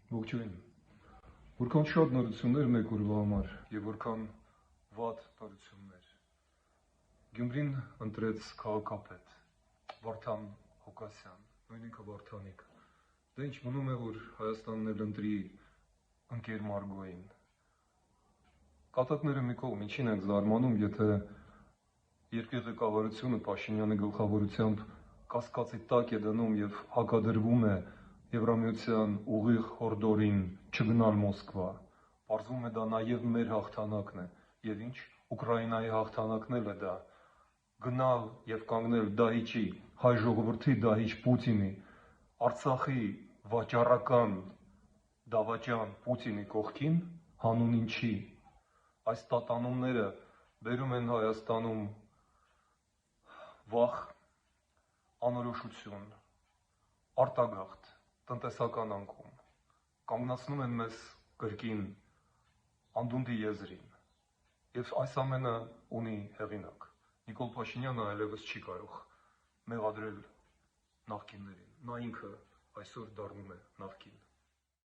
Ողջույն, որքան շատ նորություններ մեկ օրվա համար և որքան վատ նորություններ։ Գյումրին ընտրեց քաղաքապետ Վարդան Ղուկասյան, նույն ինքը Վարդանիկ։ Դե ինչ մնում է, որ Հայաստանն էլ ընտրի ընկեր Մարգոյին։ Կատակները մի կողմ, ինչին ենք զարմանում, եթե երկրի ղեկավարությունը Փաշինյանի գլխավորությամբ կասկածի տակ է դնում և հակադրվում է Եվրամիության ուղիղ հորդորին չգնալ Մոսկվա, պարզվում է դա նաև մեր հաղթանակն է, և ինչ, Ուկրաինայի հաղթանակն էլ է դա, գնալ և կանգնել դահիճի, հայ ժողովրդի դահիճ Պուտինի, Արցախի վաճառական դավաճան Պուտինի կողքին, հանուն ինչի, այս տատանումները բերում են Հայաստանում վախ, անորոշություն, արտագաղթ, տնտեսական անկում, կանգնացնում են մեզ կրկին անդունդի եզրին, և այս ամենը ունի հեղինակ։ Նիկոլ Փաշինյանը այլևս չի կարող մեղադրել նախկիններին, նա ինքը այսօր դառնում է նախկին։